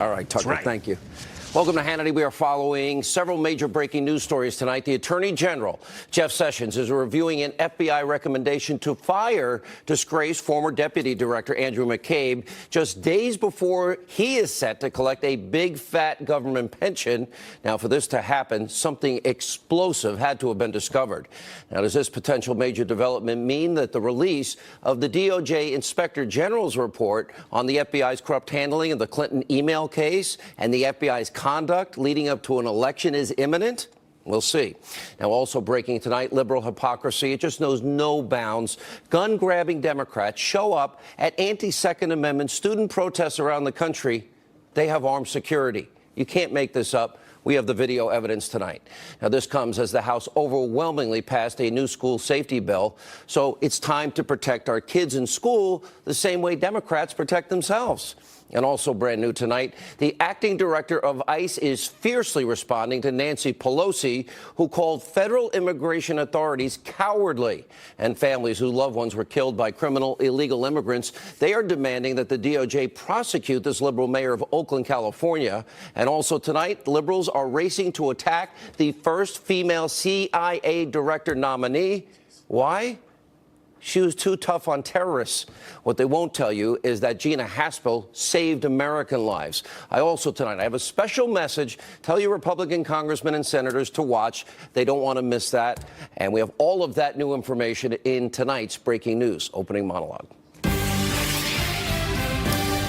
All right, Tucker, thank you. Welcome to Hannity. We are following several major breaking news stories tonight. The Attorney General, Jeff Sessions, is reviewing an FBI recommendation to fire disgraced former Deputy Director Andrew McCabe just days before he is set to collect a big, fat government pension. Now, for this to happen, something explosive had to have been discovered. Now, does this potential major development mean that the release of the DOJ Inspector General's report on the FBI's corrupt handling of the Clinton email case and the FBI's conduct leading up to an election is imminent? We'll see. Now, also breaking tonight, liberal hypocrisy. It just knows no bounds. Gun-grabbing Democrats show up at anti-Second Amendment student protests around the country. They have armed security. You can't make this up. We have the video evidence tonight. Now, this comes as the House overwhelmingly passed a new school safety bill. So it's time to protect our kids in school the same way Democrats protect themselves. And also brand new tonight, the acting director of ICE is fiercely responding to Nancy Pelosi, who called federal immigration authorities cowardly. And families whose loved ones were killed by criminal illegal immigrants, they are demanding that the DOJ prosecute this liberal mayor of Oakland, California. And also tonight, liberals are racing to attack the first female CIA director nominee. Why? She was too tough on terrorists. What they won't tell you is that Gina Haspel saved American lives. I also tonight, I have a special message. Tell your Republican congressmen and senators to watch. They don't want to miss that. And we have all of that new information in tonight's breaking news opening monologue.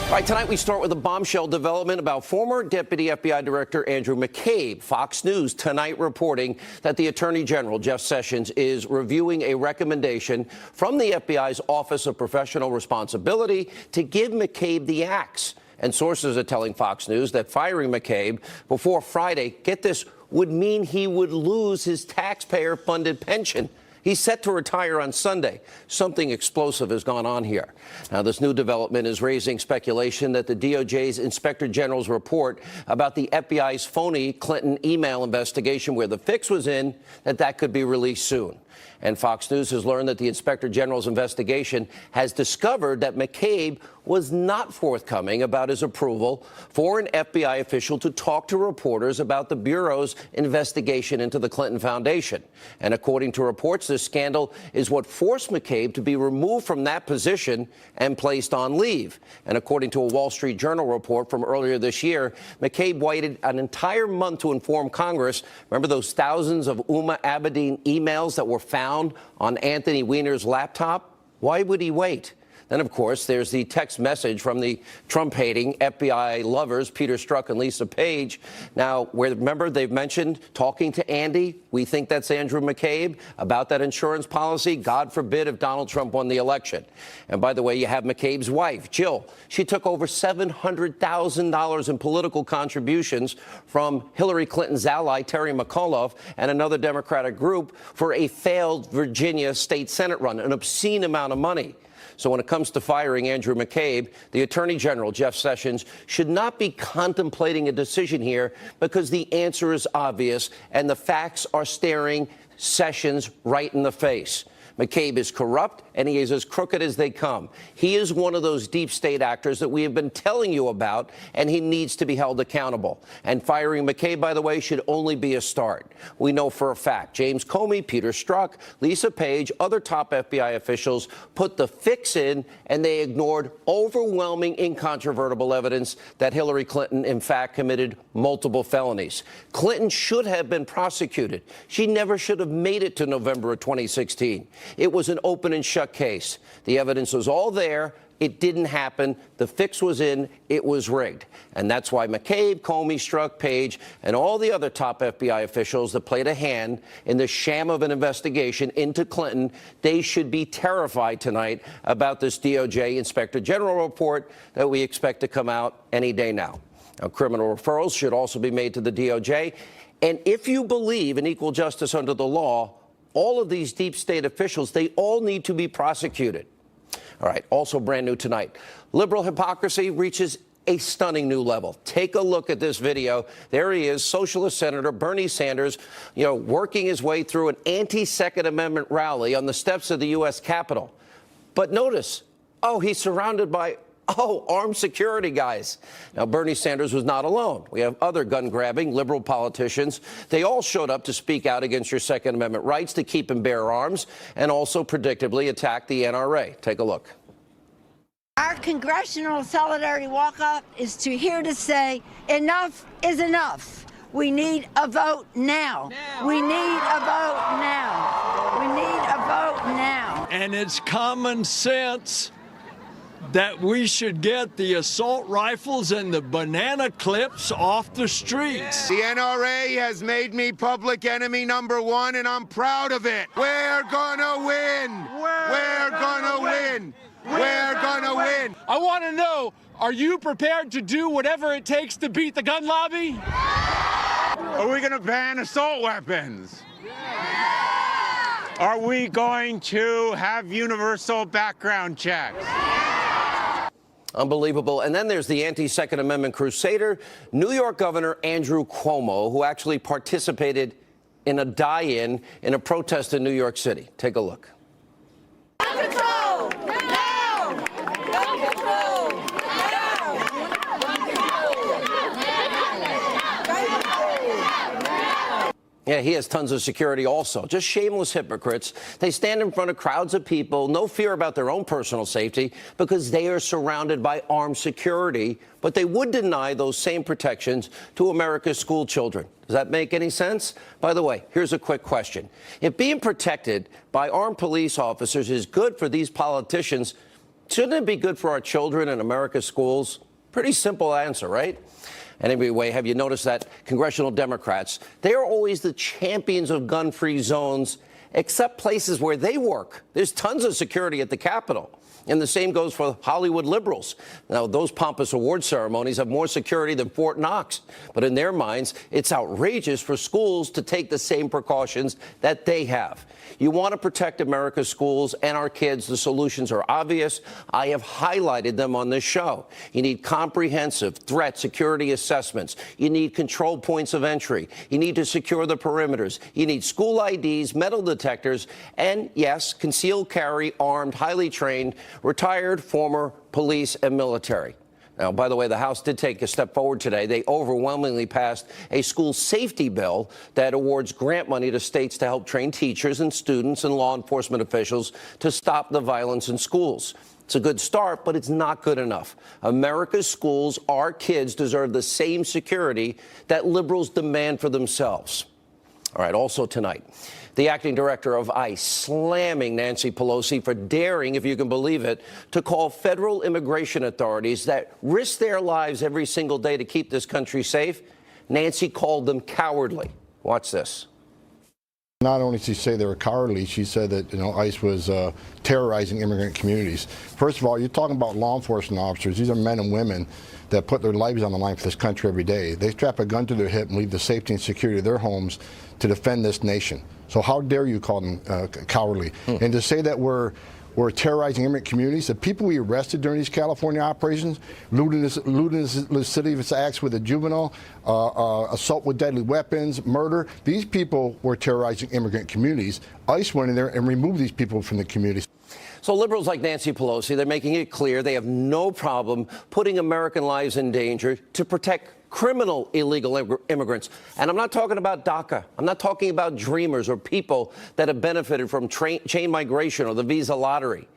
All right, tonight we start with a bombshell development about former Deputy FBI Director Andrew McCabe. Fox News tonight reporting that the Attorney General, Jeff Sessions, is reviewing a recommendation from the FBI's Office of Professional Responsibility to give McCabe the axe. And sources are telling Fox News that firing McCabe before Friday, get this, would mean he would lose his taxpayer-funded pension. He's set to retire on Sunday. Something explosive has gone on here. Now, this new development is raising speculation that the DOJ's Inspector General's report about the FBI's phony Clinton email investigation, where the fix was in, that could be released soon. And Fox News has learned that the Inspector General's investigation has discovered that McCabe was not forthcoming about his approval for an FBI official to talk to reporters about the Bureau's investigation into the Clinton Foundation. And according to reports, this scandal is what forced McCabe to be removed from that position and placed on leave. And according to a Wall Street Journal report from earlier this year, McCabe waited an entire month to inform Congress. Remember those thousands of Uma Abedin emails that were found on Anthony Weiner's laptop? Why would he wait? Then, of course, there's the text message from the Trump-hating FBI lovers, Peter Strzok and Lisa Page. Now, remember, they've mentioned talking to Andy. We think that's Andrew McCabe about that insurance policy. God forbid if Donald Trump won the election. And by the way, you have McCabe's wife, Jill. She took over $700,000 in political contributions from Hillary Clinton's ally, Terry McAuliffe, and another Democratic group for a failed Virginia state Senate run, an obscene amount of money. So when it comes to firing Andrew McCabe, the Attorney General, Jeff Sessions, should not be contemplating a decision here because the answer is obvious and the facts are staring Sessions right in the face. McCabe is corrupt, and he is as crooked as they come. He is one of those deep state actors that we have been telling you about, and he needs to be held accountable. And firing McCabe, by the way, should only be a start. We know for a fact James Comey, Peter Strzok, Lisa Page, other top FBI officials put the fix in, and they ignored overwhelming, incontrovertible evidence that Hillary Clinton, in fact, committed multiple felonies. Clinton should have been prosecuted. She never should have made it to November of 2016. It was an open and shut case. The evidence was all there. It didn't happen. The fix was in. It was rigged. And that's why McCabe, Comey, Strzok, Page, and all the other top FBI officials that played a hand in the sham of an investigation into Clinton, they should be terrified tonight about this DOJ Inspector General report that we expect to come out any day now. Now, criminal referrals should also be made to the DOJ. And if you believe in equal justice under the law, all of these deep state officials, they all need to be prosecuted. All right, also brand new tonight. Liberal hypocrisy reaches a stunning new level. Take a look at this video. There he is, Socialist Senator Bernie Sanders, working his way through an anti-Second Amendment rally on the steps of the U.S. Capitol. But notice, he's surrounded by Oh, armed security guys. Now, Bernie Sanders was not alone. We have other gun-grabbing liberal politicians. They all showed up to speak out against your Second Amendment rights to keep and bear arms, and also predictably attack the NRA. Take a look. Our Congressional Solidarity Walk-Up is here to say enough is enough. We need a vote now. We need a vote now. We need a vote now. And it's common sense that we should get the assault rifles and the banana clips off the streets. The NRA has made me public enemy #1, and I'm proud of it. We're gonna win. We're gonna win. We're gonna win. I want to know, are you prepared to do whatever it takes to beat the gun lobby? Are we gonna ban assault weapons? Are we going to have universal background checks? Unbelievable. And then there's the anti-Second Amendment crusader, New York Governor Andrew Cuomo, who actually participated in a die-in in a protest in New York City. Take a look. Gun control! Now! Gun control! Now! Yeah, he has tons of security also. Just shameless hypocrites. They stand in front of crowds of people, no fear about their own personal safety, because they are surrounded by armed security, but they would deny those same protections to America's school children. Does that make any sense? By the way, here's a quick question. If being protected by armed police officers is good for these politicians, shouldn't it be good for our children in America's schools? Pretty simple answer, right? And anyway, have you noticed that congressional Democrats, they are always the champions of gun-free zones, except places where they work. There's tons of security at the Capitol. And the same goes for Hollywood liberals. Now, those pompous award ceremonies have more security than Fort Knox. But in their minds, it's outrageous for schools to take the same precautions that they have. You want to protect America's schools and our kids. The solutions are obvious. I have highlighted them on this show. You need comprehensive threat security assessments. You need control points of entry. You need to secure the perimeters. You need school IDs, metal detectors, and, yes, concealed carry, armed, highly trained, retired former police and military. Now, by the way, the House did take a step forward today. They overwhelmingly passed a school safety bill that awards grant money to states to help train teachers and students and law enforcement officials to stop the violence in schools. It's a good start, but it's not good enough. America's schools, our kids, deserve the same security that liberals demand for themselves. All right, also tonight, the acting director of ICE slamming Nancy Pelosi for daring, if you can believe it, to call federal immigration authorities that risk their lives every single day to keep this country safe. Nancy called them cowardly. Watch this. Not only did she say they were cowardly, she said that, ICE was terrorizing immigrant communities. First of all, you're talking about law enforcement officers. These are men and women that put their lives on the line for this country every day. They strap a gun to their hip and leave the safety and security of their homes to defend this nation. So how dare you call them cowardly? And to say that we're terrorizing immigrant communities, the people we arrested during these California operations, looting the city of its acts with a juvenile, assault with deadly weapons, murder, these people were terrorizing immigrant communities. ICE went in there and removed these people from the communities. So liberals like Nancy Pelosi, they're making it clear they have no problem putting American lives in danger to protect criminal illegal immigrants. And I'm not talking about DACA. I'm not talking about dreamers or people that have benefited from chain migration or the visa lottery.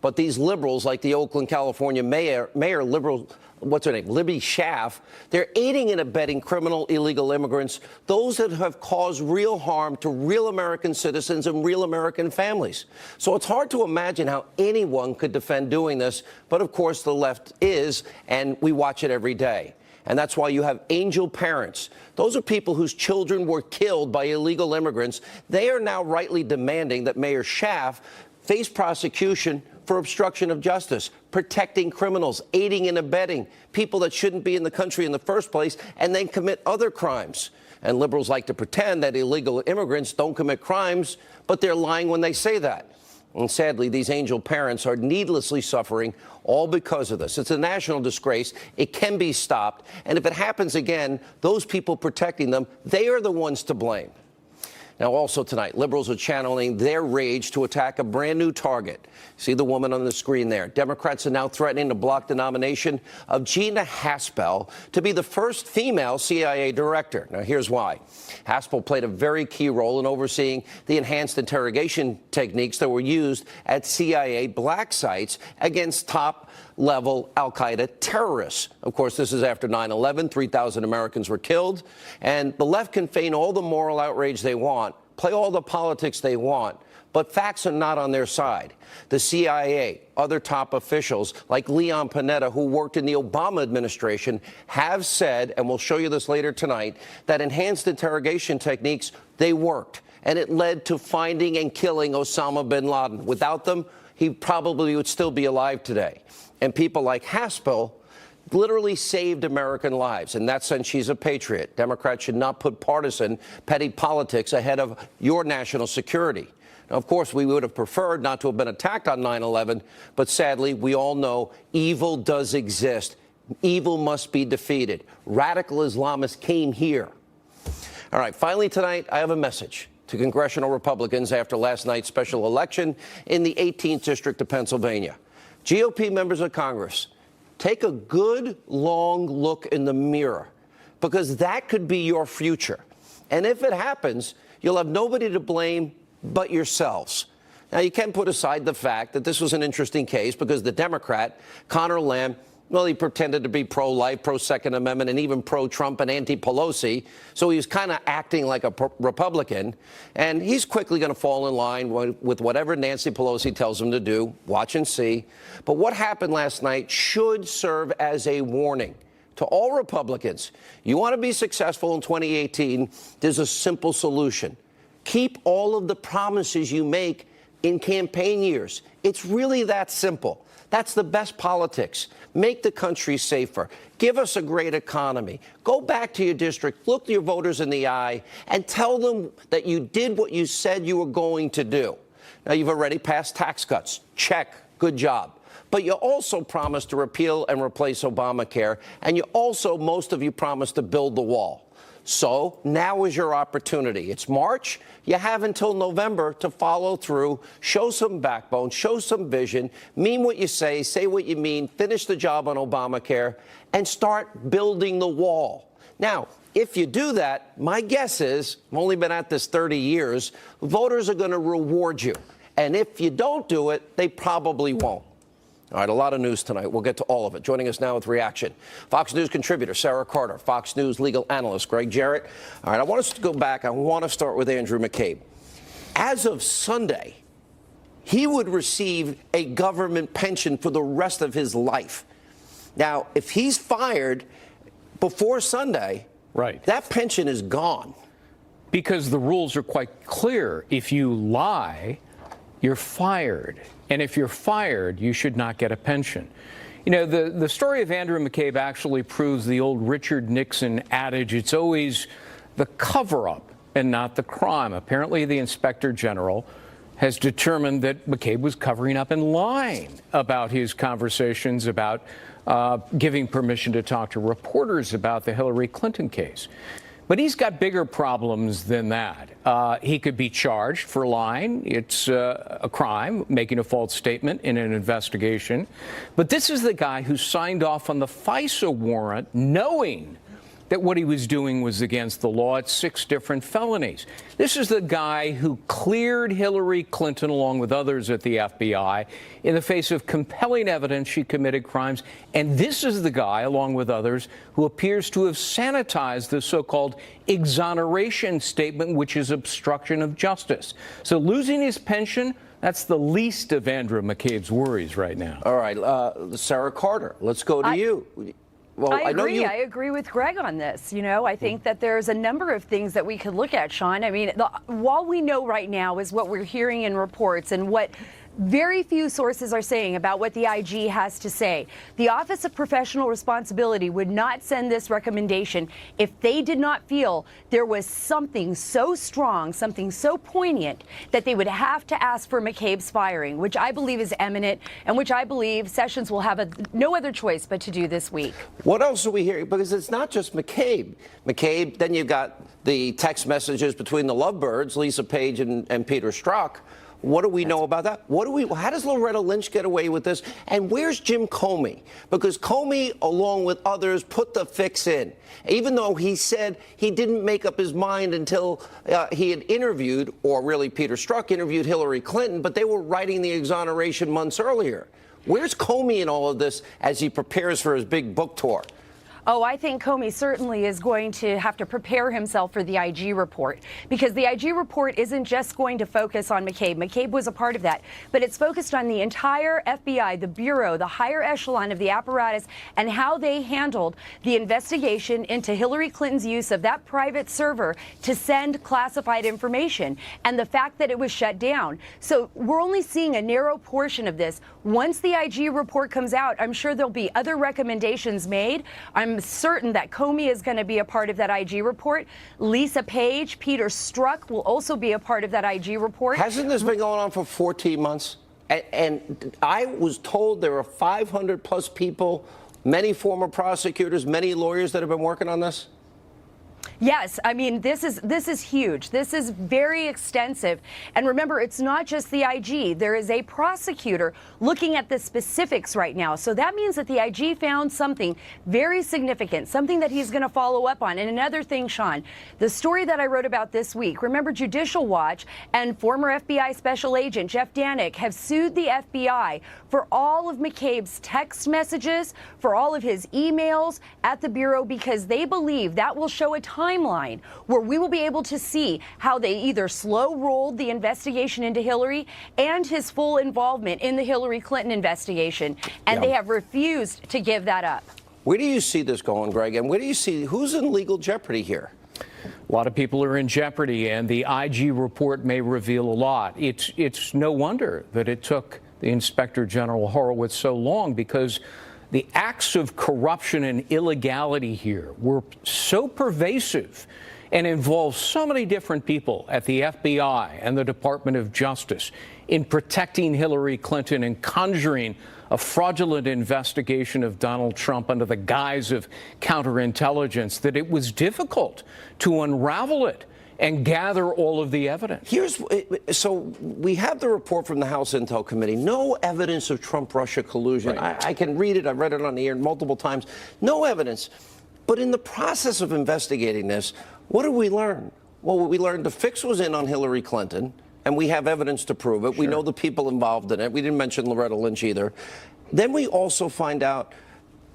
But these liberals, like the Oakland, California mayor liberal, what's her name, Libby Schaaf, they're aiding and abetting criminal illegal immigrants, those that have caused real harm to real American citizens and real American families. So it's hard to imagine how anyone could defend doing this. But of course, the left is, and we watch it every day. And that's why you have angel parents. Those are people whose children were killed by illegal immigrants. They are now rightly demanding that Mayor Schaaf face prosecution for obstruction of justice, protecting criminals, aiding and abetting people that shouldn't be in the country in the first place, and then commit other crimes. And liberals like to pretend that illegal immigrants don't commit crimes, but they're lying when they say that. And sadly, these angel parents are needlessly suffering all because of this. It's a national disgrace. It can be stopped. And if it happens again, those people protecting them, they are the ones to blame. Now, also tonight, liberals are channeling their rage to attack a brand new target. See the woman on the screen there. Democrats are now threatening to block the nomination of Gina Haspel to be the first female CIA director. Now, here's why. Haspel played a very key role in overseeing the enhanced interrogation techniques that were used at CIA black sites against top-level al-Qaeda terrorists. Of course, this is after 9/11. 3,000 Americans were killed. And the left can feign all the moral outrage they want, play all the politics they want, but facts are not on their side. The CIA, other top officials like Leon Panetta, who worked in the Obama administration, have said, and we'll show you this later tonight, that enhanced interrogation techniques, they worked. And it led to finding and killing Osama bin Laden. Without them, he probably would still be alive today. And people like Haspel literally saved American lives. In that sense, she's a patriot. Democrats should not put partisan, petty politics ahead of your national security. Now, of course, we would have preferred not to have been attacked on 9/11, but sadly, we all know evil does exist. Evil must be defeated. Radical Islamists came here. All right, finally tonight, I have a message to congressional Republicans after last night's special election in the 18th District of Pennsylvania. GOP members of Congress, take a good, long look in the mirror, because that could be your future. And if it happens, you'll have nobody to blame but yourselves. Now, you can put aside the fact that this was an interesting case because the Democrat, Conor Lamb, well, he pretended to be pro-life, pro-Second Amendment, and even pro-Trump and anti-Pelosi. So he was kind of acting like a Republican. And he's quickly going to fall in line with whatever Nancy Pelosi tells him to do. Watch and see. But what happened last night should serve as a warning to all Republicans. You want to be successful in 2018, there's a simple solution. Keep all of the promises you make in campaign years. It's really that simple. That's the best politics. Make the country safer. Give us a great economy. Go back to your district, look your voters in the eye, and tell them that you did what you said you were going to do. Now, you've already passed tax cuts. Check. Good job. But you also promised to repeal and replace Obamacare, and you also, most of you, promised to build the wall. So now is your opportunity. It's March. You have until November to follow through, show some backbone, show some vision, mean what you say what you mean, finish the job on Obamacare, and start building the wall. Now, if you do that, my guess is, I've only been at this 30 years, voters are going to reward you. And if you don't do it, they probably won't. All right, a lot of news tonight. We'll get to all of it. Joining us now with reaction, Fox News contributor Sarah Carter, Fox News legal analyst Greg Jarrett. All right, I want us to go back. I want to start with Andrew McCabe. As of Sunday, he would receive a government pension for the rest of his life. Now, if he's fired before Sunday, right, that pension is gone. Because the rules are quite clear. If you lie, you're fired. And if you're fired, you should not get a pension. You know, the story of Andrew McCabe actually proves the old Richard Nixon adage, it's always the cover-up and not the crime. Apparently, the Inspector General has determined that McCabe was covering up and lying about his conversations about giving permission to talk to reporters about the Hillary Clinton case. But he's got bigger problems than that. He could be charged for lying. It's a crime, making a false statement in an investigation. But this is the guy who signed off on the FISA warrant knowing that what he was doing was against the law at 6 different felonies. This is the guy who cleared Hillary Clinton, along with others at the FBI, in the face of compelling evidence she committed crimes. And this is the guy, along with others, who appears to have sanitized the so-called exoneration statement, which is obstruction of justice. So losing his pension, that's the least of Andrew McCabe's worries right now. All right, Sarah Carter, let's go to you. Well, I agree with Greg on this. You know, I think that there's a number of things that we could look at, Sean. I mean, while we know right now is what we're hearing in reports and what very few sources are saying about what the IG has to say. The Office of Professional Responsibility would not send this recommendation if they did not feel there was something so strong, something so poignant, that they would have to ask for McCabe's firing, which I believe is imminent and which I believe Sessions will have no other choice but to do this week. What else are we hearing? Because it's not just McCabe. Then you've got the text messages between the lovebirds, Lisa Page and Peter Strzok. What do we know about that? How does Loretta Lynch get away with this? And where's Jim Comey? Because Comey, along with others, put the fix in, even though he said he didn't make up his mind until he had interviewed, or really Peter Strzok interviewed Hillary Clinton, but they were writing the exoneration months earlier. Where's Comey in all of this as he prepares for his big book tour? Oh, I think Comey certainly is going to have to prepare himself for the IG report, because the IG report isn't just going to focus on McCabe. McCabe was a part of that, but it's focused on the entire FBI, the Bureau, the higher echelon of the apparatus, and how they handled the investigation into Hillary Clinton's use of that private server to send classified information, and the fact that it was shut down. So we're only seeing a narrow portion of this. Once the IG report comes out, I'm sure there'll be other recommendations made. I'm certain that Comey is going to be a part of that IG report. Lisa Page, Peter Strzok will also be a part of that IG report. Hasn't this been going on for 14 months? And I was told there are 500 plus people, many former prosecutors, many lawyers that have been working on this. Yes, I mean, this is huge. This is very extensive. And remember, it's not just the IG. There is a prosecutor looking at the specifics right now. So that means that the IG found something very significant, something that he's going to follow up on. And another thing, Sean, the story that I wrote about this week, remember Judicial Watch and former FBI Special Agent Jeff Danik have sued the FBI for all of McCabe's text messages, for all of his emails at the Bureau, because they believe that will show a timeline where we will be able to see how they either slow-rolled the investigation into Hillary and his full involvement in the Hillary Clinton investigation, and they have refused to give that up. Where do you see this going, Greg? And where do you see who's in legal jeopardy here? A lot of people are in jeopardy, and the IG report may reveal a lot. It's no wonder that it took the Inspector General Horowitz so long, because the acts of corruption and illegality here were so pervasive and involved so many different people at the FBI and the Department of Justice in protecting Hillary Clinton and conjuring a fraudulent investigation of Donald Trump under the guise of counterintelligence that it was difficult to unravel it and gather all of the evidence. So we have the report from the House Intel Committee. No evidence of Trump-Russia collusion. Right. I can read it. I've read it on the air multiple times. No evidence. But in the process of investigating this, what did we learn? Well, we learned the fix was in on Hillary Clinton, and we have evidence to prove it. Sure. We know the people involved in it. We didn't mention Loretta Lynch either. Then we also find out,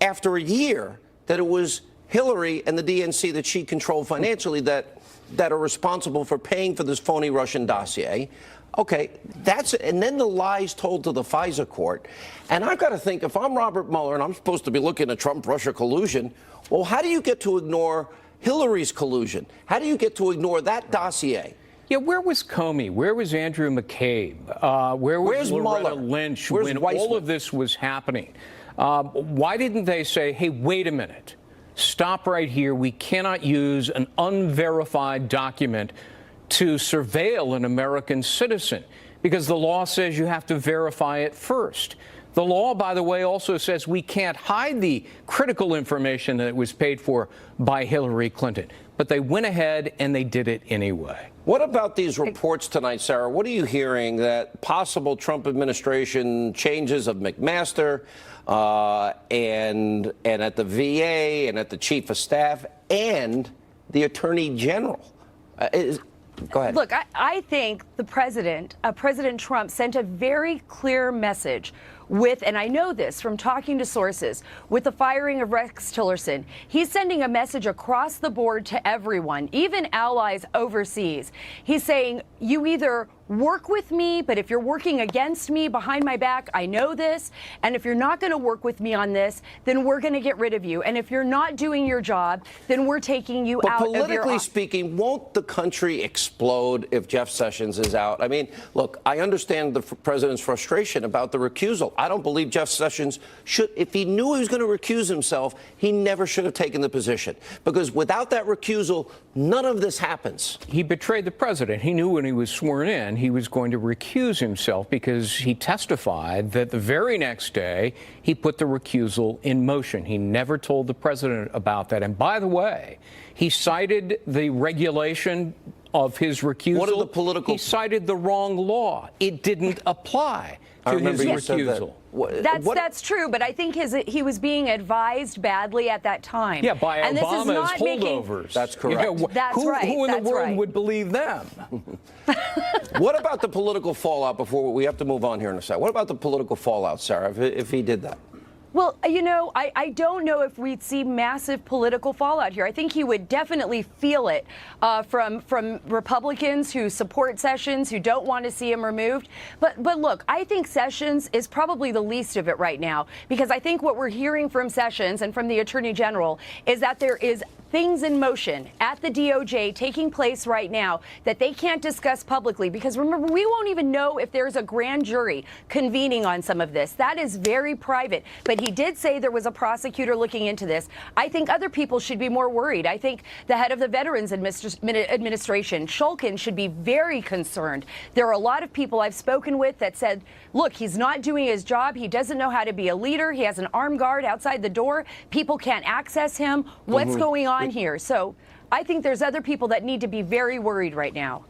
after a year, that it was Hillary and the DNC that she controlled financially that are responsible for paying for this phony Russian dossier. Okay, and then the lies told to the FISA court. And I've got to think, if I'm Robert Mueller and I'm supposed to be looking at Trump-Russia collusion, well, how do you get to ignore Hillary's collusion? How do you get to ignore that dossier? Yeah, where was Comey? Where was Andrew McCabe? Where's Loretta Lynch when all of this was happening? Why didn't they say, hey, wait a minute, stop right here. We cannot use an unverified document to surveil an American citizen, because the law says you have to verify it first. The law, by the way, also says we can't hide the critical information that was paid for by Hillary Clinton. But they went ahead and they did it anyway. What about these reports tonight, Sarah? What are you hearing that possible Trump administration changes of McMaster and at the VA and at the chief of staff and the attorney general? Go ahead. Look, I think the President Trump sent a very clear message with, and I know this from talking to sources, with the firing of Rex Tillerson. He's sending a message across the board to everyone, even allies overseas. He's saying, you either work with me, but if you're working against me behind my back, I know this. And if you're not going to work with me on this, then we're going to get rid of you. And if you're not doing your job, then we're taking you out of your office. Politically speaking, won't the country explode if Jeff Sessions is out? I mean, look, I understand the president's frustration about the recusal. I don't believe Jeff Sessions should, if he knew he was going to recuse himself, he never should have taken the position. Because without that recusal, none of this happens. He betrayed the president. He knew when he was sworn in he was going to recuse himself because he testified that the very next day he put the recusal in motion. He never told the president about that. And by the way, he cited the regulation of his recusal. What are the political... He cited the wrong law. It didn't apply to his recusal. That's true, but I think he was being advised badly at that time. Yeah, by and Obama's holdovers. That's correct. You know, that's right. Who in the world right. would believe them? What about the political fallout before we have to move on here in a second? What about the political fallout, Sarah, if he did that? Well, you know, I don't know if we'd see massive political fallout here. I think he would definitely feel it from Republicans who support Sessions, who don't want to see him removed. But look, I think Sessions is probably the least of it right now, because I think what we're hearing from Sessions and from the Attorney General is that there is things in motion at the DOJ taking place right now that they can't discuss publicly, because remember, we won't even know if there's a grand jury convening on some of this. That is very private. But he did say there was a prosecutor looking into this. I think other people should be more worried. I think the head of the Veterans Administration, Shulkin, should be very concerned. There are a lot of people I've spoken with that said, look, he's not doing his job. He doesn't know how to be a leader. He has an armed guard outside the door. People can't access him. What's going on here? So I think there's other people that need to be very worried right now.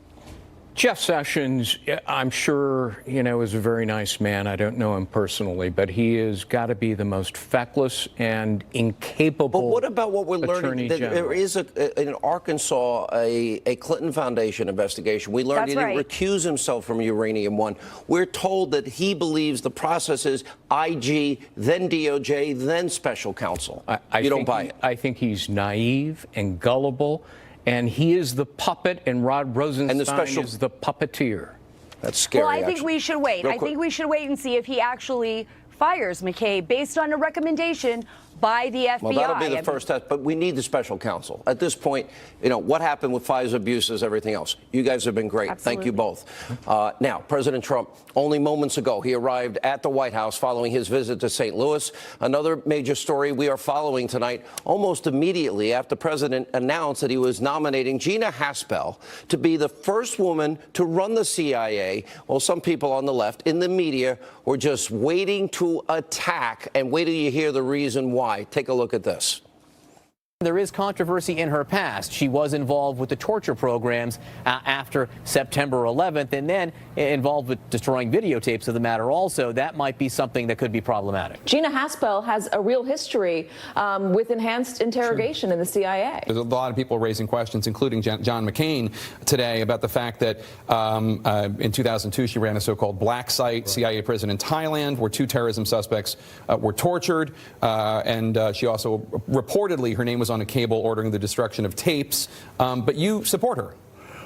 Jeff Sessions, I'm sure, you know, is a very nice man. I don't know him personally, but he has got to be the most feckless and incapable. But what about what we're learning? There is in Arkansas a Clinton Foundation investigation. We learned he didn't recuse himself from Uranium One. We're told that he believes the process is IG, then DOJ, then special counsel. You don't buy it? I think he's naive and gullible. And he is the puppet, and Rod Rosenstein is the puppeteer. That's scary. Well, I think we should wait. I think we should wait and see if he actually fires McCabe based on a recommendation by the FBI. Well, that'll be the first test, but we need the special counsel. At this point, you know, what happened with FISA abuses, everything else. You guys have been great. Absolutely. Thank you both. Now, President Trump, only moments ago, he arrived at the White House following his visit to St. Louis. Another major story we are following tonight, almost immediately after the president announced that he was nominating Gina Haspel to be the first woman to run the CIA. Well, some people on the left in the media were just waiting to attack, and wait till you hear the reason why. Take a look at this. There is controversy in her past. She was involved with the torture programs after September 11th, and then involved with destroying videotapes of the matter also. That might be something that could be problematic. Gina Haspel has a real history with enhanced interrogation in the CIA. There's a lot of people raising questions, including John McCain today, about the fact that in 2002 she ran a so-called black site, CIA prison in Thailand, where 2 terrorism suspects were tortured, and she also reportedly, her name was on a cable ordering the destruction of tapes, but you support her.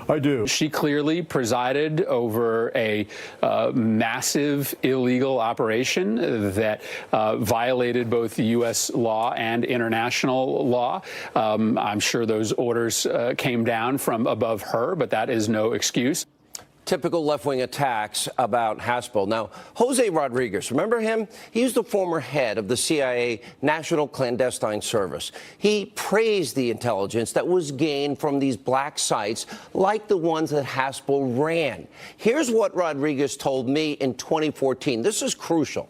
I do. She clearly presided over a massive illegal operation that violated both U.S. law and international law. I'm sure those orders came down from above her, but that is no excuse. Typical left-wing attacks about Haspel. Now, Jose Rodriguez, remember him? He was the former head of the CIA National Clandestine Service. He praised the intelligence that was gained from these black sites like the ones that Haspel ran. Here's what Rodriguez told me in 2014. This is crucial.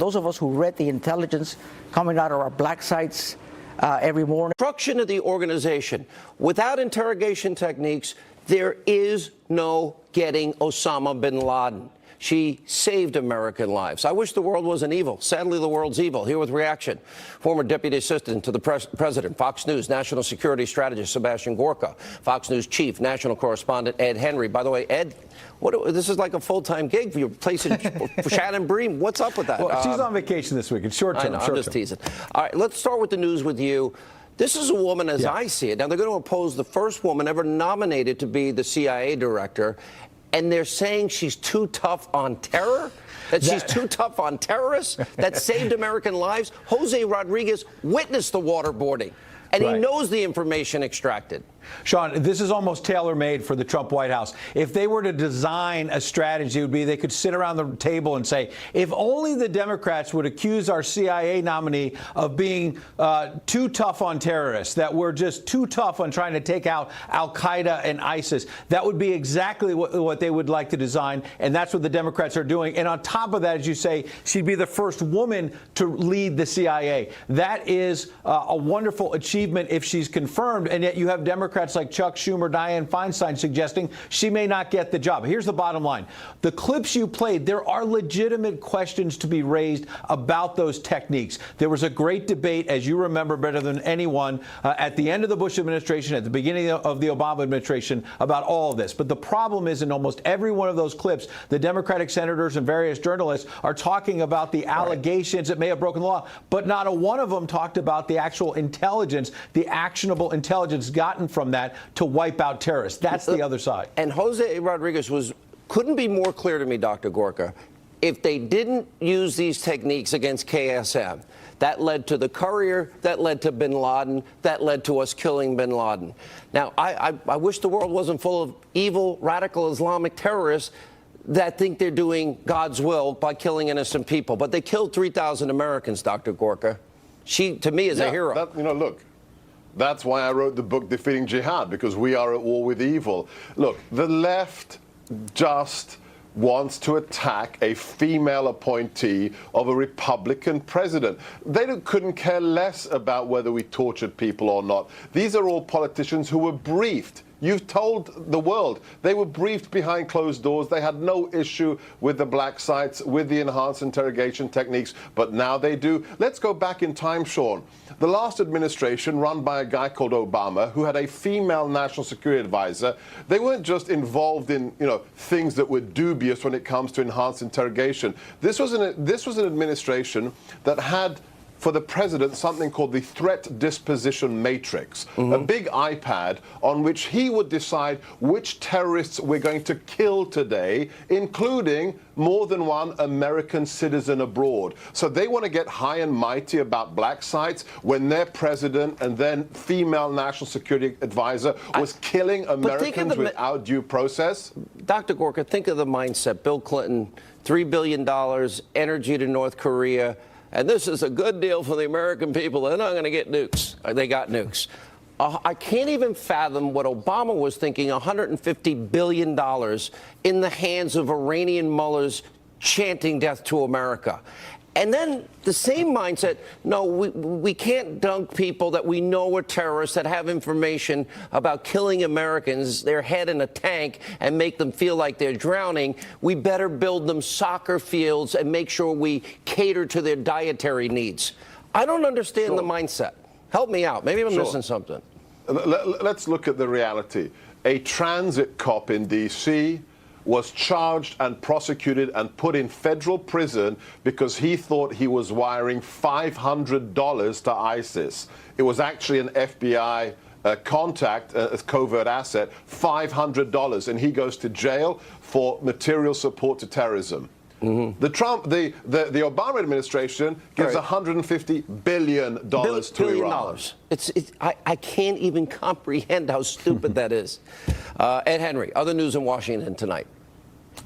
Those of us who read the intelligence coming out of our black sites every morning. Destruction of the organization. Without interrogation techniques, there is no getting Osama bin Laden. She saved American lives. I wish the world wasn't evil. Sadly, the world's evil. Here with reaction, former deputy assistant to the president, Fox News national security strategist Sebastian Gorka, Fox News chief national correspondent Ed Henry. By the way, Ed, this is like a full-time gig for your place in Shannon Bream. What's up with that? Well, she's on vacation this week. It's short-term. I'm just teasing. All right, let's start with the news with you. This is a woman, as I see it. Now, they're going to oppose the first woman ever nominated to be the CIA director, and they're saying she's too tough on terror? That she's too tough on terrorists? That saved American lives? Jose Rodriguez witnessed the waterboarding, and he knows the information extracted. Sean, this is almost tailor-made for the Trump White House. If they were to design a strategy, it would be they could sit around the table and say, if only the Democrats would accuse our CIA nominee of being too tough on terrorists, that we're just too tough on trying to take out al-Qaeda and ISIS, that would be exactly what they would like to design, and that's what the Democrats are doing. And on top of that, as you say, she'd be the first woman to lead the CIA. That is a wonderful achievement if she's confirmed, and yet you have Democrats like Chuck Schumer, Dianne Feinstein suggesting she may not get the job. Here's the bottom line. The clips you played, there are legitimate questions to be raised about those techniques. There was a great debate, as you remember better than anyone, at the end of the Bush administration, at the beginning of the Obama administration, about all of this. But the problem is, in almost every one of those clips, the Democratic senators and various journalists are talking about the allegations that may have broken the law, but not a one of them talked about the actual intelligence, the actionable intelligence gotten from that to wipe out terrorists. That's the other side. And Jose Rodriguez couldn't be more clear to me, Dr. Gorka. If they didn't use these techniques against KSM, that led to the Courier, that led to bin Laden, that led to us killing bin Laden. Now, I wish the world wasn't full of evil, radical Islamic terrorists that think they're doing God's will by killing innocent people. But they killed 3,000 Americans, Dr. Gorka. She, to me, is a hero. Look. That's why I wrote the book Defeating Jihad, because we are at war with evil. Look, the left just wants to attack a female appointee of a Republican president. They couldn't care less about whether we tortured people or not. These are all politicians who were briefed. You've told the world. They were briefed behind closed doors. They had no issue with the black sites, with the enhanced interrogation techniques, but now they do. Let's go back in time, Sean. The last administration, run by a guy called Obama, who had a female national security advisor, they weren't just involved in, things that were dubious when it comes to enhanced interrogation. This was an administration that had, for the president, something called the Threat Disposition Matrix, a big iPad on which he would decide which terrorists we're going to kill today, including more than one American citizen abroad. So they want to get high and mighty about black sites when their president and then female national security advisor was killing Americans without due process. Dr. Gorka, think of the mindset. Bill Clinton, $3 billion, energy to North Korea. And this is a good deal for the American people. They're not going to get nukes. They got nukes. I can't even fathom what Obama was thinking, $150 billion in the hands of Iranian mullahs chanting death to America. And then the same mindset, no, we can't dunk people that we know are terrorists, that have information about killing Americans, their head in a tank, and make them feel like they're drowning. We better build them soccer fields and make sure we cater to their dietary needs. I don't understand the mindset. Help me out. Maybe I'm missing something. Let's look at the reality. A transit cop in D.C. was charged and prosecuted and put in federal prison because he thought he was wiring $500 to ISIS. It was actually an FBI contact, a covert asset, $500, and he goes to jail for material support to terrorism. The Obama administration gives $150 billion to Iran. I can't even comprehend how stupid that is. Ed Henry, other news in Washington tonight.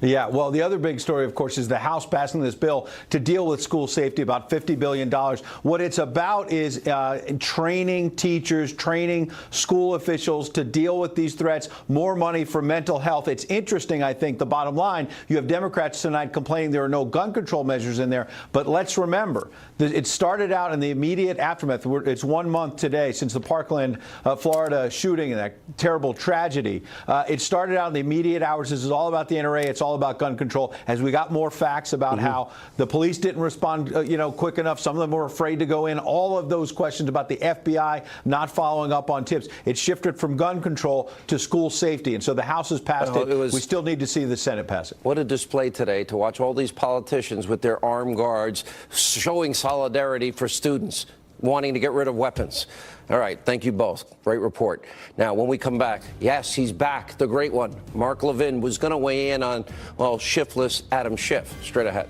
Yeah, well, the other big story, of course, is the House passing this bill to deal with school safety, about $50 billion. What it's about is training teachers, training school officials to deal with these threats, more money for mental health. It's interesting, I think, the bottom line, you have Democrats tonight complaining there are no gun control measures in there. But let's remember, it started out in the immediate aftermath. It's 1 month today since the Parkland, Florida shooting and that terrible tragedy. It started out in the immediate hours. This is all about the NRA. It's all about gun control. As we got more facts about how the police didn't respond, quick enough, some of them were afraid to go in. All of those questions about the FBI not following up on tips. It shifted from gun control to school safety, and so the House has passed it. We still need to see the Senate pass it. What a display today to watch all these politicians with their armed guards showing solidarity for students. wanting to get rid of weapons. All right, thank you both. Great report. Now, when we come back, yes, he's back, the great one. Mark Levin was going to weigh in on, well, shiftless Adam Schiff. Straight ahead.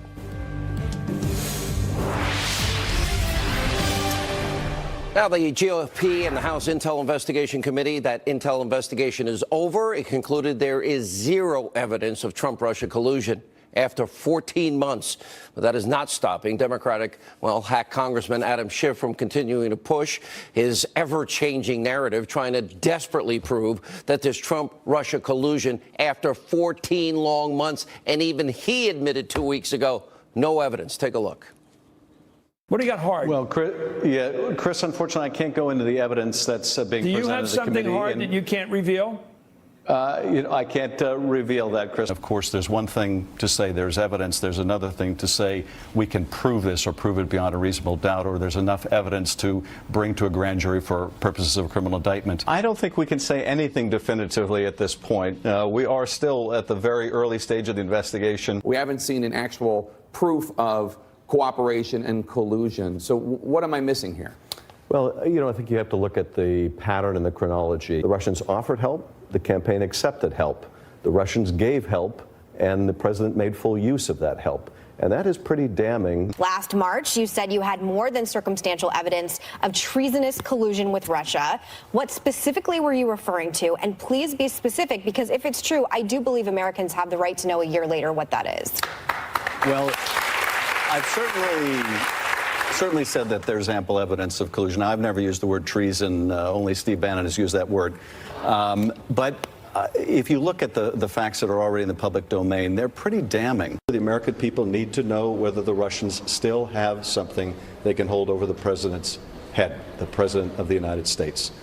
Now, the GOP and the House Intel Investigation Committee, that intel investigation is over. It concluded there is zero evidence of Trump-Russia collusion after 14 months. But that is not stopping Democratic, hack Congressman Adam Schiff from continuing to push his ever-changing narrative, trying to desperately prove that there's Trump-Russia collusion after 14 long months. And even he admitted 2 weeks ago, no evidence. Take a look. What do you got hard? Well, Chris, unfortunately, I can't go into the evidence that's being presented. Do you have something hard that you can't reveal? I can't reveal that, Chris. Of course, there's one thing to say there's evidence. There's another thing to say we can prove this or prove it beyond a reasonable doubt, or there's enough evidence to bring to a grand jury for purposes of a criminal indictment. I don't think we can say anything definitively at this point. We are still at the very early stage of the investigation. We haven't seen an actual proof of cooperation and collusion. So what am I missing here? Well, I think you have to look at the pattern and the chronology. The Russians offered help. The campaign accepted help. The Russians gave help, and the president made full use of that help. And that is pretty damning. Last March, you said you had more than circumstantial evidence of treasonous collusion with Russia. What specifically were you referring to? And please be specific, because if it's true, I do believe Americans have the right to know a year later what that is. Well, I've certainly said that there's ample evidence of collusion. I've never used the word treason. Only Steve Bannon has used that word. But if you look at the facts that are already in the public domain, they're pretty damning. The American people need to know whether the Russians still have something they can hold over the president's head, the president of the United States.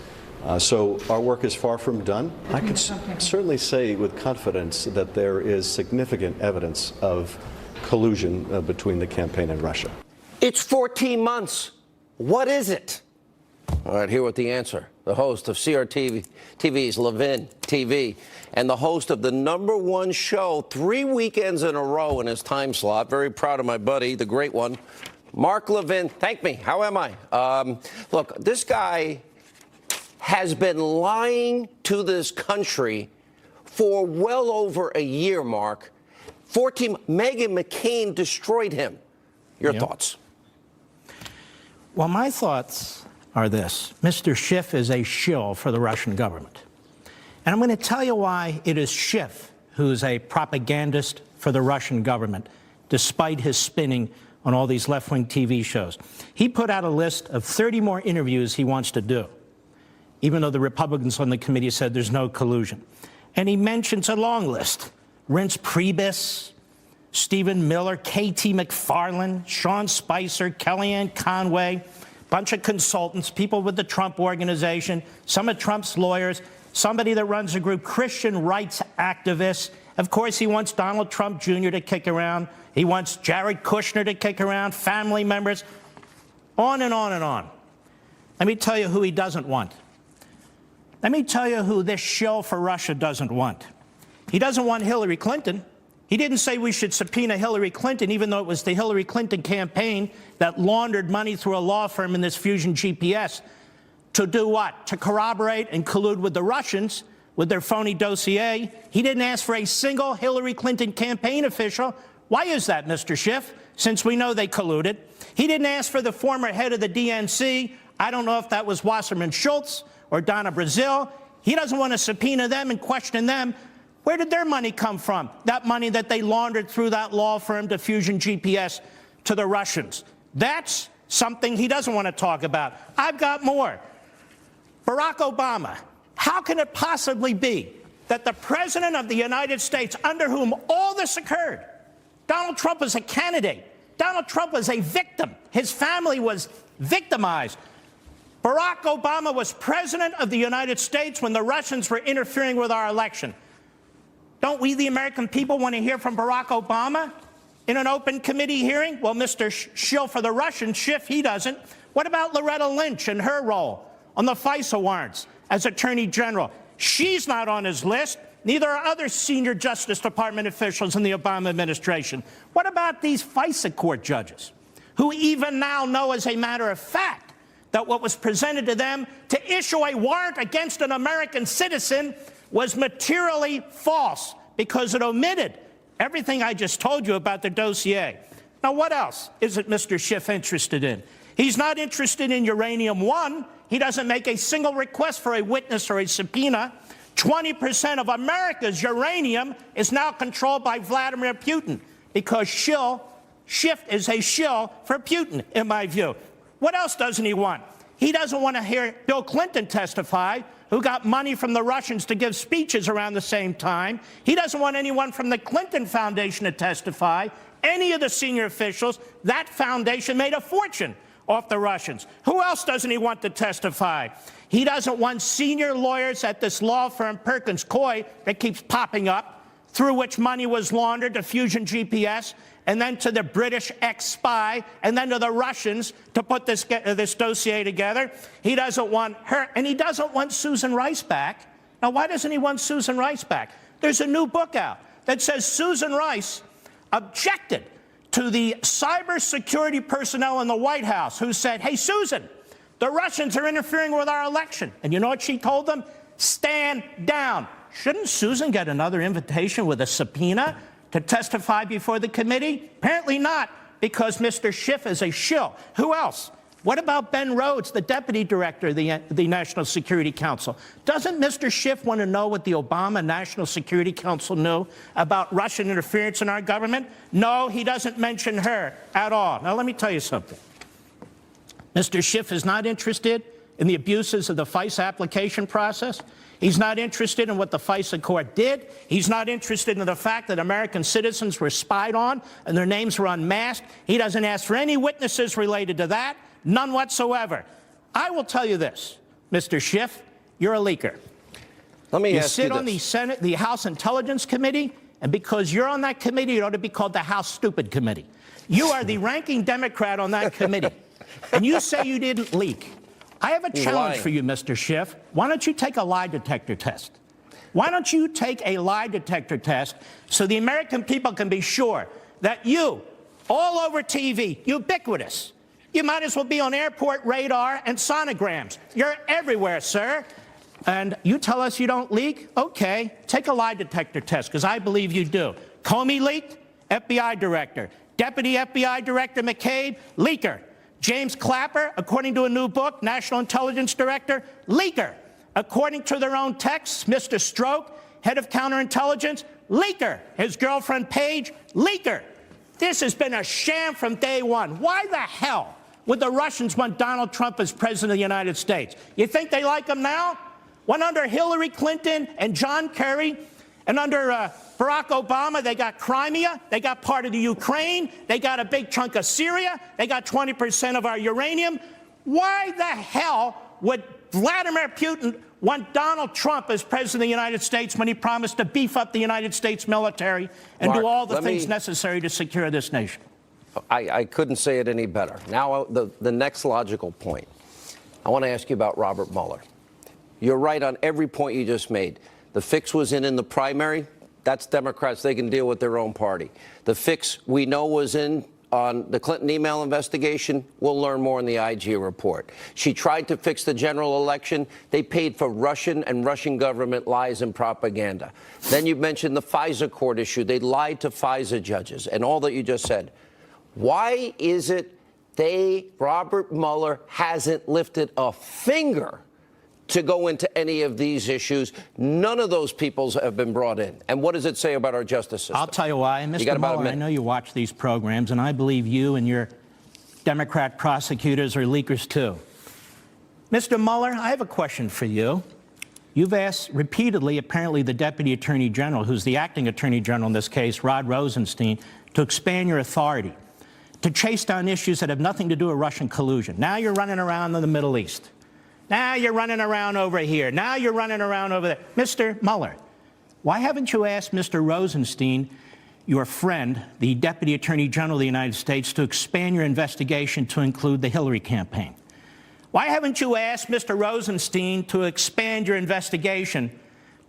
So our work is far from done. I can certainly say with confidence that there is significant evidence of collusion between the campaign and Russia. It's 14 months. What is it? All right, here with the answer. The host of CRTV's Levin TV and the host of the #1 show 3 weekends in a row in his time slot. Very proud of my buddy, the great one, Mark Levin. Thank me. How am I? Look, this guy has been lying to this country for well over a year, Mark. Meghan McCain destroyed him. Your thoughts? Well, my thoughts are this. Mr. Schiff is a shill for the Russian government. And I'm going to tell you why it is Schiff who's a propagandist for the Russian government, despite his spinning on all these left-wing TV shows. He put out a list of 30 more interviews he wants to do, even though the Republicans on the committee said there's no collusion. And he mentions a long list. Reince Priebus, Stephen Miller, K.T. McFarland, Sean Spicer, Kellyanne Conway, bunch of consultants, people with the Trump Organization, some of Trump's lawyers, somebody that runs a group, Christian rights activists. Of course, he wants Donald Trump Jr. to kick around. He wants Jared Kushner to kick around, family members, on and on and on. Let me tell you who he doesn't want. Let me tell you who this shill for Russia doesn't want. He doesn't want Hillary Clinton. He didn't say we should subpoena Hillary Clinton, even though it was the Hillary Clinton campaign that laundered money through a law firm in this Fusion GPS. To do what? To corroborate and collude with the Russians with their phony dossier. He didn't ask for a single Hillary Clinton campaign official. Why is that, Mr. Schiff, since we know they colluded? He didn't ask for the former head of the DNC. I don't know if that was Wasserman Schultz or Donna Brazile. He doesn't want to subpoena them and question them. Where did their money come from? That money that they laundered through that law firm to Fusion GPS to the Russians. That's something he doesn't want to talk about. I've got more. Barack Obama. How can it possibly be that the President of the United States, under whom all this occurred, Donald Trump was a candidate. Donald Trump was a victim. His family was victimized. Barack Obama was President of the United States when the Russians were interfering with our election. Don't we, the American people, want to hear from Barack Obama in an open committee hearing? Well, Mr. Shill for the Russians, Schiff, he doesn't. What about Loretta Lynch and her role on the FISA warrants as Attorney General? She's not on his list. Neither are other senior Justice Department officials in the Obama administration. What about these FISA court judges who even now know, as a matter of fact, that what was presented to them to issue a warrant against an American citizen was materially false because it omitted everything I just told you about the dossier. Now, what else isn't Mr. Schiff interested in? He's not interested in uranium-1. He doesn't make a single request for a witness or a subpoena. 20% of America's uranium is now controlled by Vladimir Putin because Schiff is a shill for Putin, in my view. What else doesn't he want? He doesn't want to hear Bill Clinton testify, who got money from the Russians to give speeches around the same time. He doesn't want anyone from the Clinton Foundation to testify, any of the senior officials. That foundation made a fortune off the Russians. Who else doesn't he want to testify? He doesn't want senior lawyers at this law firm, Perkins Coie, that keeps popping up, through which money was laundered to Fusion GPS, and then to the British ex-spy, and then to the Russians to put this dossier together. He doesn't want her, and he doesn't want Susan Rice back. Now, why doesn't he want Susan Rice back? There's a new book out that says Susan Rice objected to the cybersecurity personnel in the White House who said, hey, Susan, the Russians are interfering with our election. And you know what she told them? Stand down. Shouldn't Susan get another invitation with a subpoena to testify before the committee? Apparently not, because Mr. Schiff is a shill. Who else? What about Ben Rhodes, the deputy director of the National Security Council? Doesn't Mr. Schiff want to know what the Obama National Security Council knew about Russian interference in our government? No, he doesn't mention her at all. Now, let me tell you something. Mr. Schiff is not interested in the abuses of the FISA application process. He's not interested in what the FISA court did. He's not interested in the fact that American citizens were spied on and their names were unmasked. He doesn't ask for any witnesses related to that, none whatsoever. I will tell you this, Mr. Schiff, you're a leaker. Let me you ask you sit on this. the Senate, the House Intelligence Committee, and because you're on that committee, it ought to be called the House Stupid Committee. You are the ranking Democrat on that committee, and you say you didn't leak. I have a challenge for you, Mr. Schiff. Why don't you take a lie detector test? Why don't you take a lie detector test so the American people can be sure that you, all over TV, ubiquitous, you might as well be on airport radar and sonograms. You're everywhere, sir. And you tell us you don't leak? Okay, take a lie detector test, because I believe you do. Comey leaked, FBI director. Deputy FBI Director McCabe, leaker. James Clapper, according to a new book, National Intelligence Director, leaker. According to their own texts, Mr. Stroke, head of counterintelligence, leaker. His girlfriend Paige, leaker. This has been a sham from day one. Why the hell would the Russians want Donald Trump as president of the United States? You think they like him now? When under Hillary Clinton and John Kerry and under Barack Obama, they got Crimea, they got part of the Ukraine, they got a big chunk of Syria, they got 20% of our uranium. Why the hell would Vladimir Putin want Donald Trump as president of the United States when he promised to beef up the United States military and do all the things necessary to secure this nation? I couldn't say it any better. Now, the next logical point. I want to ask you about Robert Mueller. You're right on every point you just made. The fix was in the primary. That's Democrats. They can deal with their own party. The fix we know was in on the Clinton email investigation. We'll learn more in the IG report. She tried to fix the general election. They paid for Russian and Russian government lies and propaganda. Then you mentioned the FISA court issue. They lied to FISA judges and all that you just said. Why is it Robert Mueller hasn't lifted a finger to go into any of these issues? None of those people have been brought in. And what does it say about our justice system? I'll tell you why. Mr. Mueller, I know you watch these programs, and I believe you and your Democrat prosecutors are leakers, too. Mr. Mueller, I have a question for you. You've asked repeatedly, apparently, the Deputy Attorney General, who's the acting Attorney General in this case, Rod Rosenstein, to expand your authority, to chase down issues that have nothing to do with Russian collusion. Now you're running around in the Middle East. Now you're running around over here. Now you're running around over there. Mr. Mueller, why haven't you asked Mr. Rosenstein, your friend, the Deputy Attorney General of the United States, to expand your investigation to include the Hillary campaign? Why haven't you asked Mr. Rosenstein to expand your investigation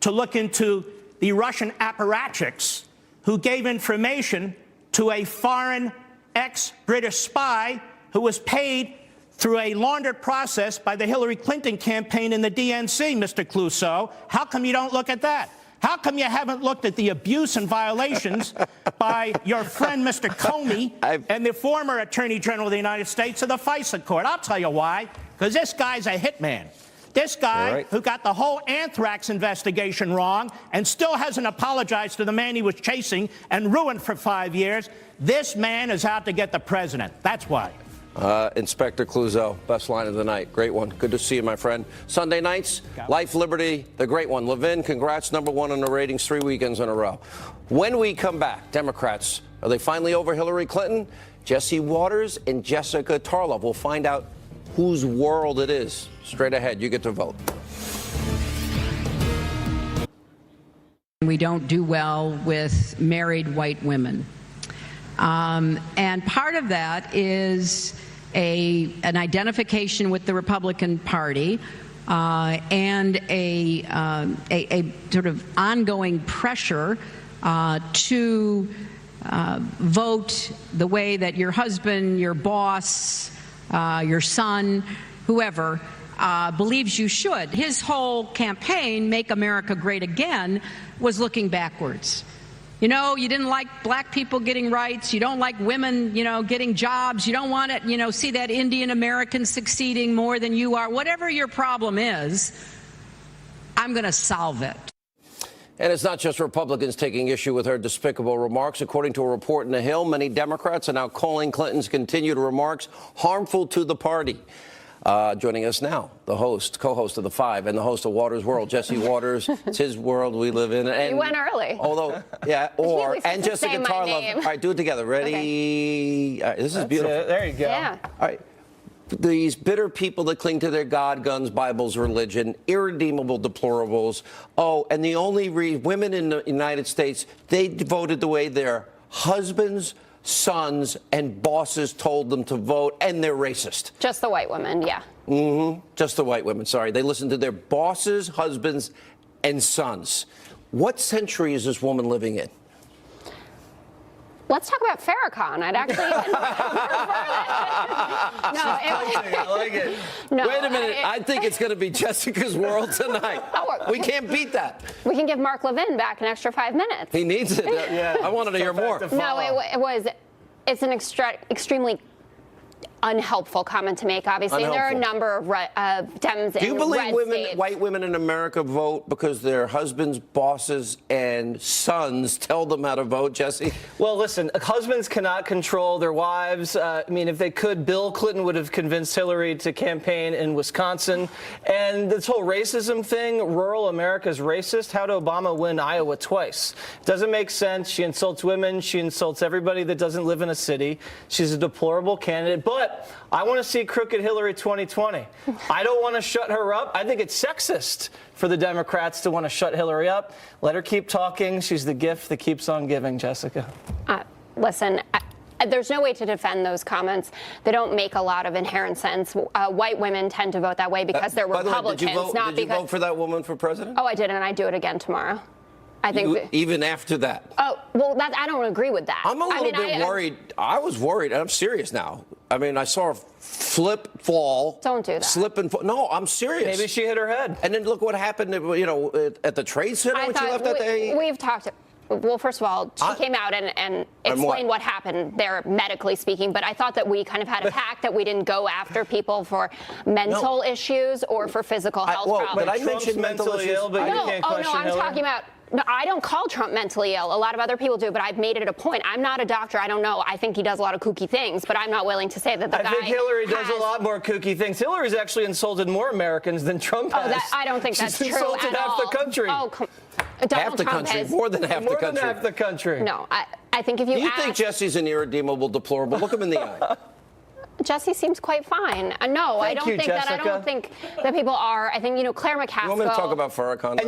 to look into the Russian apparatchiks who gave information to a foreign ex-British spy who was paid through a laundered process by the Hillary Clinton campaign and the DNC, Mr. Clouseau. How come you don't look at that? How come you haven't looked at the abuse and violations by your friend, Mr. Comey, and the former Attorney General of the United States of the FISA court? I'll tell you why. Because this guy's a hitman. This guy who got the whole anthrax investigation wrong and still hasn't apologized to the man he was chasing and ruined for 5 years, this man is out to get the president. That's why. Inspector Clouseau, best line of the night. Great one. Good to see you, my friend. Sunday nights, Life, Liberty, the great one. Levin, congrats, #1 in the ratings 3 weekends in a row. When we come back, Democrats, are they finally over Hillary Clinton? Jesse Waters and Jessica Tarlov. We'll find out whose world it is. Straight ahead, you get to vote. We don't do well with married white women. And part of that is an identification with the Republican Party and a sort of ongoing pressure to vote the way that your husband, your boss, your son, whoever, believes you should. His whole campaign, Make America Great Again, was looking backwards. You know, you didn't like black people getting rights. You don't like women, getting jobs. You don't want to, see that Indian American succeeding more than you are. Whatever your problem is, I'm going to solve it. And it's not just Republicans taking issue with her despicable remarks. According to a report in The Hill, many Democrats are now calling Clinton's continued remarks harmful to the party. Joining us now, the co-host of The Five, and the host of Waters World, Jesse Waters. It's his world we live in. And you went early. Although, and Jessica Tarlov. All right, do it together. Ready? Okay. All right, this is beautiful. There you go. Yeah. All right. These bitter people that cling to their God, guns, Bibles, religion, irredeemable deplorables. Oh, and the only women in the United States, they voted the way their husbands, sons, and bosses told them to vote, and they're racist. Just the white women, yeah. Just the white women, sorry. They listened to their bosses, husbands, and sons. What century is this woman living in? Let's talk about Farrakhan. I'd actually I like it. No, wait a minute. I think it's going to be Jessica's world tonight. We can't beat that. We can give Mark Levin back an extra 5 minutes. He needs it. Yeah. I wanted to hear more. No, it's an extremely unhelpful comment to make, obviously. And there are a number of Dems Do you in believe red states. white women in America vote because their husbands, bosses, and sons tell them how to vote, Jesse? Well, listen, husbands cannot control their wives. I mean, if they could, Bill Clinton would have convinced Hillary to campaign in Wisconsin. And this whole racism thing, rural America's racist. How did Obama win Iowa twice? Doesn't make sense. She insults women. She insults everybody that doesn't live in a city. She's a deplorable candidate. But I want to see crooked Hillary 2020. I don't want to shut her up. I think it's sexist for the Democrats to want to shut Hillary up. Let her keep talking. She's the gift that keeps on giving, Jessica. Listen, there's no way to defend those comments. They don't make a lot of inherent sense. White women tend to vote that way because they're Republicans, did you vote for that woman for president? Oh, I did, and I do it again tomorrow. I think even after that. Oh, well, I don't agree with that. I'm a little bit worried. I was worried, and I'm serious now. I mean, I saw her fall. Don't do that. Slip and fall. No, I'm serious. Maybe she hit her head. And then look what happened, at the Trade Center when she left that day. We've talked. Well, first of all, she came out and explained what happened there, medically speaking. But I thought that we kind of had a pact that we didn't go after people for mental issues or for physical health problems. Did I mention mental issues? Ill, but you can't question I'm Hillary? talking about. No, I don't call Trump mentally ill. A lot of other people do, but I've made it a point. I'm not a doctor. I don't know. I think he does a lot of kooky things, but I'm not willing to say that the guy. I think Hillary does a lot more kooky things. Hillary's actually insulted more Americans than Trump has. I don't think that's true She's insulted half the country. Half the country, more than half the country. More than half the country. No, I think if you Do you think Jesse's an irredeemable deplorable? Look him in the eye. Jesse seems quite fine. No, I don't think that. I don't think that people are. I think Claire McCaskill. You want me to talk about Farrakhan?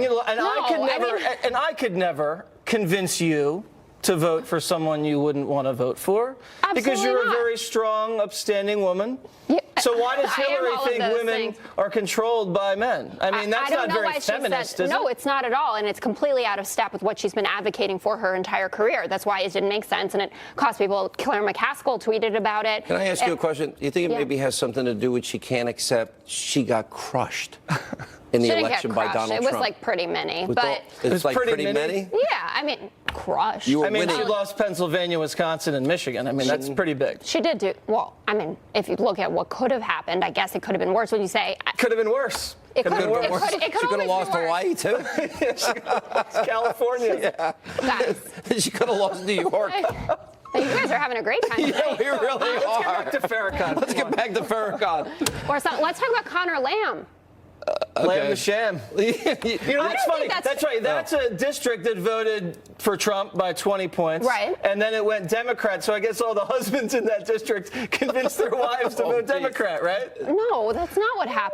And I could never convince you to vote for someone you wouldn't want to vote for. Absolutely because you're not. a very strong, upstanding woman. Yeah, So why does I am Hillary all of think those women things. are controlled by men? I mean, that's I don't not know very why feminist, she said, is no, it? it's not at all, and it's completely out of step with what she's been advocating for her entire career. That's why it didn't make sense, and it cost people. Claire McCaskill tweeted about it. Can I ask you a question? Do you think it Yeah. maybe has something to do with she can't accept she got crushed in the She didn't election get by crushed. Donald It was Trump? like pretty many, With but all- it's like pretty many? Yeah, I mean, crushed. You were I mean, winning. she lost Pennsylvania, Wisconsin, and Michigan. I mean, that's pretty big. She did do well. I mean, if you look at what could have happened, I guess it could have been worse. When you say Could have been worse. it could Could've have been worse. it could She could have always lost be worse. Hawaii, too. It's California. Guys, She could have lost New York. you guys are having a great time. Yeah, we really Let's are. get back to Farrakhan. Let's get back to Farrakhan. Or so, let's talk about Connor Lamb. Lamb the sham. You know, I that's don't funny. think That's right. That's a district that voted for Trump by 20 points. Right. And then it went Democrat. So I guess all the husbands in that district convinced their wives to vote Democrat, right? No, that's not what happened.